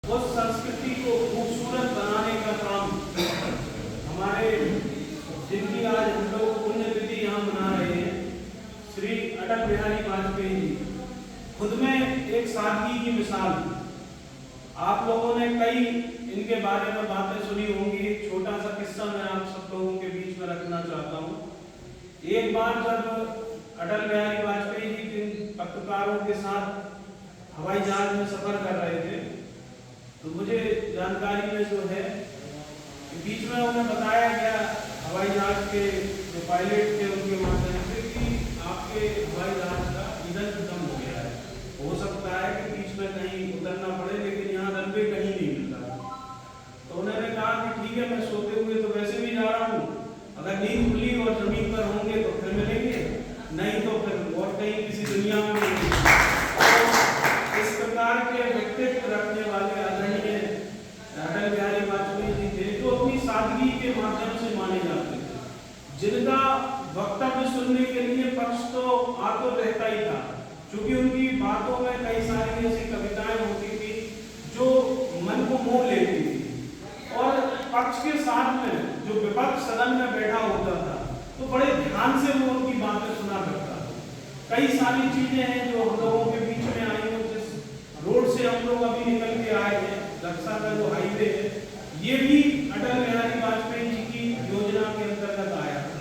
उस संस्कृति को खूबसूरत बनाने का काम हमारे जिनकी आज हम लोग पुण्यतिथि यहाँ मना रहे हैं, श्री अटल बिहारी वाजपेयी जी, खुद में एक सादगी की मिसाल। आप लोगों ने कई इनके बारे में बातें सुनी होंगी। एक छोटा सा किस्सा मैं आप सब लोगों के बीच में रखना चाहता हूँ। एक बार जब अटल बिहारी वाजपेयी जी जिन पत्रकारों के साथ हवाई जहाज में सफर कर रहे थे, तो मुझे जानकारी में जो है कि बीच में उन्हें बताया गया हवाई जहाज के जो पायलट थे उनके माध्यम से कि आपके हवाई जहाज का ईंधन खत्म हो गया है, हो सकता है कि बीच में कहीं उतरना पड़े, लेकिन यहाँ रनवे कहीं नहीं मिल रहा। तो उन्होंने कहा कि ठीक है, मैं सोते हुए तो वैसे भी जा रहा हूँ, अगर नींद खुली और जमीन पर होंगे तो फिर मिलेंगे, नहीं तो फिर और कहीं किसी दुनिया में मिलेंगे। इस प्रकार के व्यक्तित्व रखने वाले आदरणीय अटल बिहारी वाजपेयी जी थे, जो अपनी सादगी के माध्यम से माने जाते थे, जिनका वक्तव्य सुनने के लिए पक्ष तो आतुर रहता ही था, क्योंकि उनकी बातों में कई सारी ऐसी कविताएं होती थी जो मन को मोह लेती थी। और पक्ष के साथ में जो विपक्ष सदन में बैठा होता था तो बड़े ध्यान से वो उनकी बातें सुना करता था। कई सारी चीजें हैं जो हम लोगों के बीच में आई हो। जिस रोड से हम लोग अभी निकल के आए हैं, रक्षा का जो हाईवे है, ये भी अटल बिहारी वाजपेयी जी की योजना के अंतर्गत आया था।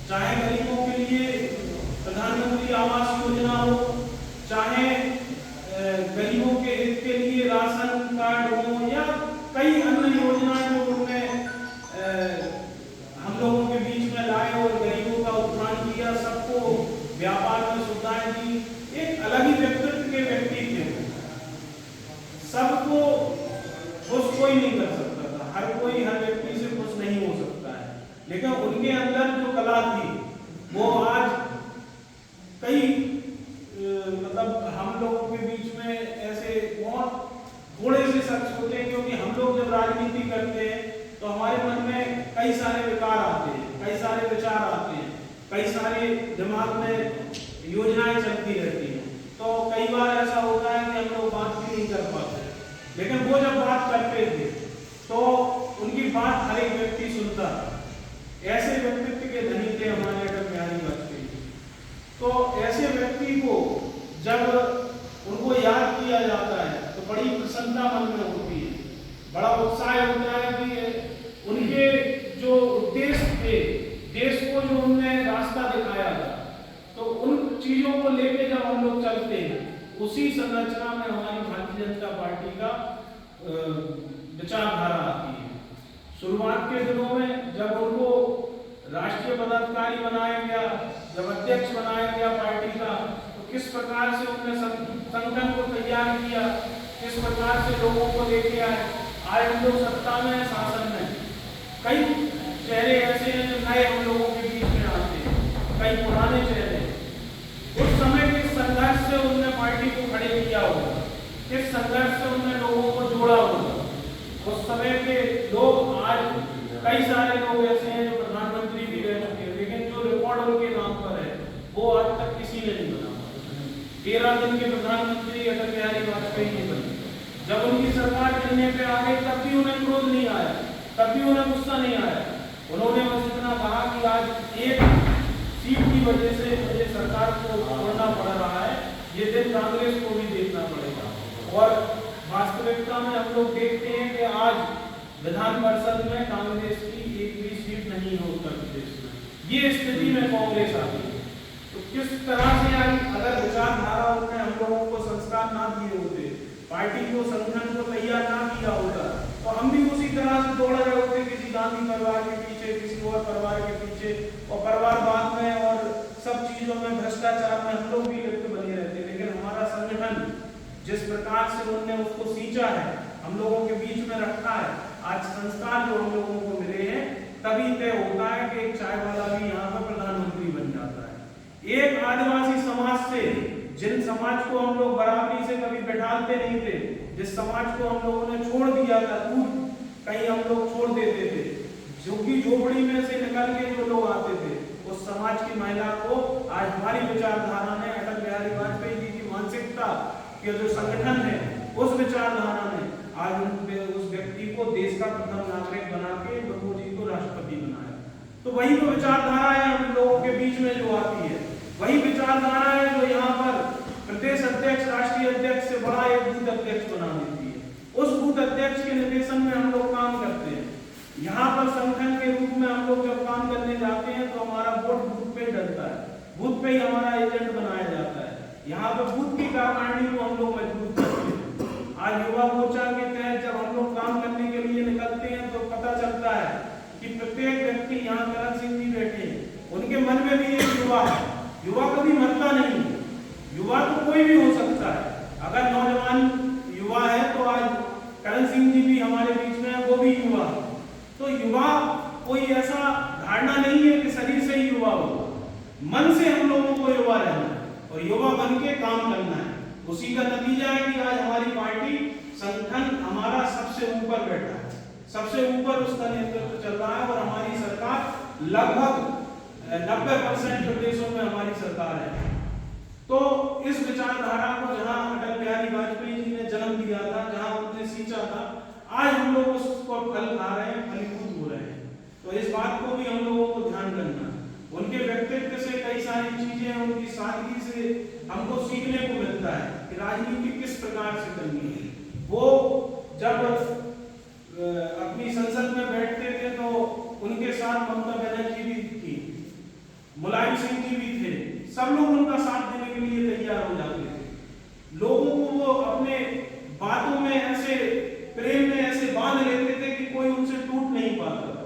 चाहे गरीबों के लिए प्रधानमंत्री आवास योजना हो, चाहे गरीबों के हित के लिए राशन कार्ड हो, या कई अन्य योजनाएं जो उन्होंने हम लोगों के बीच में लाए और गरीबों का उत्थान किया, सबको व्यापार में सुविधाएं दी। एक अलग ही व्यक्तित्व के व्यक्ति थे। सबको खुश कोई नहीं कर सकता था, हर कोई हर व्यक्ति से खुश नहीं हो सकता है, लेकिन उनके अंदर जो कला थी वो आज कई मतलब हम लोगों के बीच में ऐसे बहुत थोड़े से शख्स होते हैं, क्योंकि हम लोग जब राजनीति करते हैं तो हमारे मन में कई सारे विकार आते हैं, कई सारे विचार आते हैं, कई सारे दिमाग में योजनाएं चलती रहती हैं। तो कई बार ऐसा होता है कि हम लोग बात भी नहीं कर पाते, लेकिन वो जब बात करते थे तो उनकी बात हर एक व्यक्ति सुनता था। ऐसे व्यक्तित्व के धनी थे हमारे अटल बिहारी वाजपेयी जी। तो ऐसे व्यक्ति को जब उनको याद किया जाता है तो बड़ी प्रसन्नता मन में होती है, बड़ा उत्साह होता है कि उनके जो उद्देश्य थे, देश को जो उन्होंने रास्ता दिखाया था, तो उन चीजों को लेके जब हम लोग चलते हैं, उसी संरचना में हमारी भारतीय जनता पार्टी का विचारधारा आती है। शुरुआत के दिनों में जब उनको राष्ट्रीय पदाधिकारी बनाया गया, जब अध्यक्ष बनाया गया पार्टी का, तो किस प्रकार से उन्होंने संगठन को तैयार किया, किस प्रकार से लोगों को लेके आए। आज हम लोग सत्ता में, शासन में, कई चेहरे ऐसे हैं जो नए हम लोगों के बीच में आते हैं, कई पुराने चेहरे। उस समय किस संघर्ष से उन्होंने पार्टी को खड़े किया होगा, किस संघर्ष से उन्होंने लोगों को जोड़ा होगा। उस समय के लोग, आज कई सारे लोग ऐसे हैं जो प्रधानमंत्री भी रह चुके हैं, लेकिन जो रिकॉर्ड उनके नाम पर है वो आज तक किसी ने नहीं बना। 13 दिन के प्रधानमंत्री अटल बिहारी वाजपेयी जी बने। जब उनकी सरकार चलने पे आ गई तब भी उन्हें क्रोध नहीं आया, तब भी उन्हें गुस्सा नहीं आया। उन्होंने बस इतना कहा कि आज एक सीट की वजह से मुझे सरकार को छोड़ना पड़ रहा है, ये दिन कांग्रेस को भी देखना पड़ेगा। और वास्तविकता में हम लोग देखते हैं कि आज विधान परिषद में कांग्रेस की एक भी सीट नहीं है उत्तर प्रदेश में। ये स्थिति में कांग्रेस आ गई। तो किस तरह से अगर विचारधारा उन्होंने हम लोगों को संस्कार ना दिए होते, पार्टी को, संगठन को तैयार ना किया होता, तो हम भी उसी तरह से दौड़ रहे होते किसी गांधी परिवार के पीछे, किसी और परिवार के पीछे, और परिवारवाद में और सब चीजों में, भ्रष्टाचार में हम लोग भी लिप्त बने रहते। लेकिन हमारा संगठन जिस प्रकार से उन्होंने उसको सींचा है, हम लोगों के बीच में रखा है, आज संस्कार जो हम लोगों को मिले हैं, तभी तय होता है कि एक चाय वाला भी यहाँ पर प्रधानमंत्री बन जाता है। एक आदिवासी समाज से, जिन समाज को हम लोग बराबरी से कभी बैठाते नहीं थे, जिस समाज को हम लोगों ने छोड़ दिया था, दूर कहीं हम लोग छोड़ देते थे, झुग्गी झोपड़ी में से निकल के जो लोग आते थे, उस समाज की महिला को आज हमारी विचारधारा ने, अटल बिहारी वाजपेयी जी की मानसिकता के जो संगठन है, उस विचारधारा ने आज उस व्यक्ति को देश का प्रथम नागरिक बना के प्रभु जी को राष्ट्रपति बनाया। तो वही तो विचारधारा है हम लोगों के बीच में जो आती है, वही विचारधारा है जो यहाँ पर प्रदेश अध्यक्ष, राष्ट्रीय अध्यक्ष से बड़ा एक बूथ अध्यक्ष बना देती है। उस बूथ अध्यक्ष के निर्देशन में हम लोग काम करते हैं। यहाँ पर संगठन के रूप में हम लोग जब काम करने जाते हैं तो हमारा वोट बूथ पे डलता है, बूथ पे ही हमारा एजेंट बनाया जाता है। यहाँ पर बूथ की कार्यकारिणी को हम लोग मजबूत करते हैं। आज युवा मोर्चा के तहत जब हम लोग काम करने के लिए निकलते हैं तो पता चलता है कि प्रत्येक व्यक्ति, यहाँ करण सिंह जी बैठे हैं, उनके मन में भी एक युवा है। युवा कभी मरता नहीं, युवा तो कोई भी हो सकता है। अगर नौजवान युवा है तो आज करण सिंह जी भी हमारे बीच में है, वो भी युवा है। तो युवा कोई ऐसा धारणा नहीं है कि शरीर से ही युवा हो, मन से हम लोगों को युवा रहना है और युवा बन के काम करना है। उसी का नतीजा है कि आज हमारी पार्टी संगठन हमारा सबसे ऊपर बैठा है, सबसे ऊपर उसका नेतृत्व चल रहा है और हमारी सरकार लगभग 90% प्रदेशों में हमारी सरकार है। तो इस विचारधारा को जहां अटल बिहारी वाजपेयी जी ने जन्म दिया था, जहां उन्होंने सींचा था, आज हम लोग उसको फल खा रहे हैं, फलीभूत हो रहे हैं। तो इस बात को भी हम लोगों को ध्यान रखना है। उनके व्यक्तित्व से कई सारी चीजें, उनकी सादगी से हमको सीखने को मिलता है कि राजनीति किस प्रकार से करनी है। वो जब अपनी संसद में बैठते थे तो उनके साथ ममता बनर्जी भी थी, मुलायम सिंह जी भी थे, सब लोग उनका साथ देने के लिए तैयार हो जाते थे। लोगों को वो अपने बातों में ऐसे, प्रेम में ऐसे बांध लेते थे कि कोई उनसे टूट नहीं पाता था।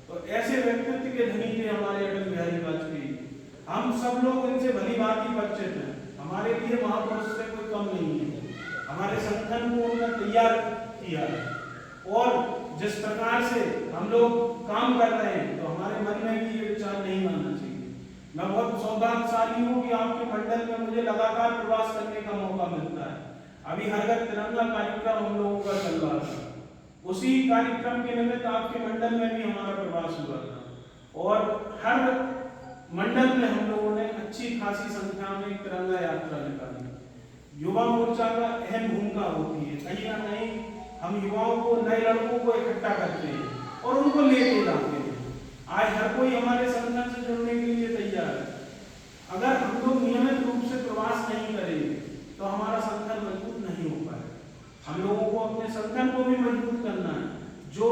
तो ऐसे व्यक्तित्व के धनी थे हमारे अटल बिहारी वाजपेयी। हम सब लोग इनसे भली भांति परिचित हैं, हमारे लिए महापुरुष से कोई कम नहीं है। हमारे संगठन को उन्होंने तैयार किया और जिस प्रकार से हम लोग काम कर रहे हैं तो हमारे मन में भी ये विचार नहीं आना चाहिए। मैं बहुत सौभाग्यशाली हूँ कि आपके मंडल में मुझे लगातार प्रवास करने का मौका मिलता है। अभी हर घर तिरंगा कार्यक्रम हम लोगों का चल रहा था, उसी कार्यक्रम के निमित्त आपके मंडल में भी हमारा प्रवास हुआ था और हर मंडल में हम लोगों ने अच्छी खासी संख्या में तिरंगा यात्रा निकाली। युवा मोर्चा का अहम भूमिका होती है, कहीं ना कहीं हम युवाओं को, नए लड़कों को इकट्ठा करते हैं और उनको लेके जाते हैं। आज हर कोई हमारे संगठन से जुड़ने के लिए तैयार है। अगर हम लोग नियमित रूप से प्रवास नहीं करेंगे तो हमारा संगठन मजबूत नहीं हो पाएगा। हम लोगों को अपने संगठन को भी मजबूत करना है। जो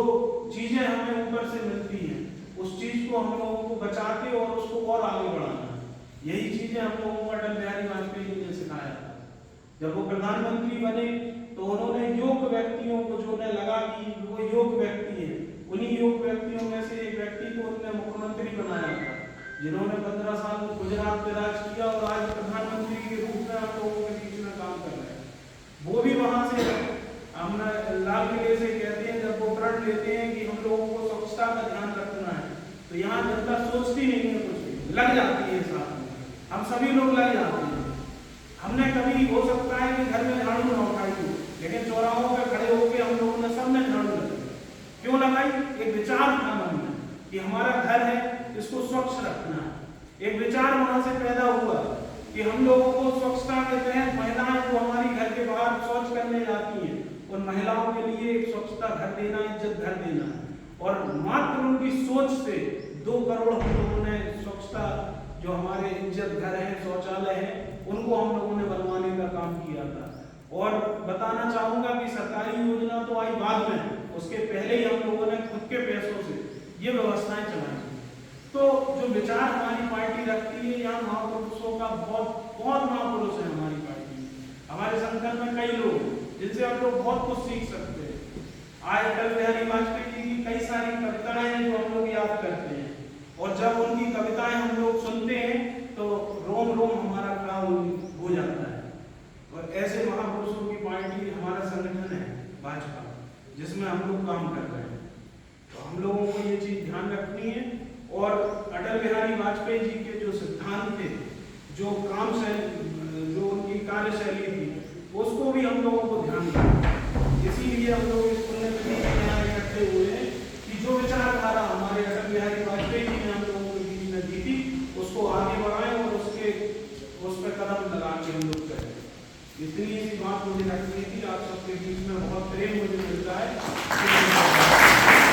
चीजें हमें ऊपर से मिलती हैं उस चीज को हम लोगों को बचा के और उसको और आगे बढ़ाना है। यही चीजें हम लोगों को अटल बिहारी वाजपेयी जी ने सिखाया था। जब वो प्रधानमंत्री बने तो उन्होंने योग्य व्यक्तियों को, जो उन्हें लगा कि वो योग्य व्यक्ति है, उन्हीं योग्य व्यक्तियों में से एक व्यक्ति को उन्होंने मुख्यमंत्री बनाया था, जिन्होंने 15 साल गुजरात में राज किया और आज प्रधानमंत्री के रूप में हम लोगों के बीच में काम कर रहे हैं। वो भी वहां से हमने लाल किले से कहते हैं, जब वो प्रण लेते हैं कि हम लोगों को स्वच्छता का ध्यान रखना है, तो यहाँ जनता सोचती नहीं है, कुछ भी लग जाती है साथ में, हम सभी लोग लग जाते हैं। हमने कभी हो सकता है कि घर में झाड़ू न उठाई हो, लेकिन चौराहों पे खड़े होकर हम लोगों ने सबने झाड़ू लगाई। क्यों लगाई? एक विचार था मन में कि हमारा घर है, इसको स्वच्छ रखना है। एक विचार वहां से पैदा हुआ कि हम लोगों को स्वच्छता के तहत महिलाएं जो हमारी घर के बाहर शौच करने जाती हैं, उन महिलाओं के लिए एक स्वच्छता घर देना, इज्जत घर देना है। और मात्र उनकी सोच से 2 करोड़ हम लोगों ने स्वच्छता, जो हमारे इज्जत घर है, शौचालय है, उनको हम लोगों ने बनवाने का काम किया था। और बताना चाहूंगा कि सरकारी योजना तो आई बाद में, उसके पहले ही हम लोगों ने खुद के पैसों से ये व्यवस्थाएं चलाई। तो जो विचार हमारी पार्टी रखती है, यहाँ महापुरुषों का बहुत महापुरुष है हमारी पार्टी। हमारे संगठन में कई लोग जिनसे हम लोग बहुत कुछ सीख सकते हैं। आज अटल बिहारी वाजपेयी जी की कई सारी कविताएं हैं जो हम लोग याद करते हैं, और जब उनकी कविताएं हम लोग सुनते हैं तो रोम रोम हमारा खड़ा हो जाता है। और ऐसे महापुरुषों की पार्टी हमारा संगठन है भाजपा, जिसमें हम लोग काम कर रहे हैं। तो हम लोगों को ये चीज ध्यान रखनी है और अटल बिहारी वाजपेयी जी के जो सिद्धांत थे, जो काम शैली, जो उनकी कार्यशैली थी, उसको भी हम लोगों को ध्यान रखना है। इसीलिए हम लोग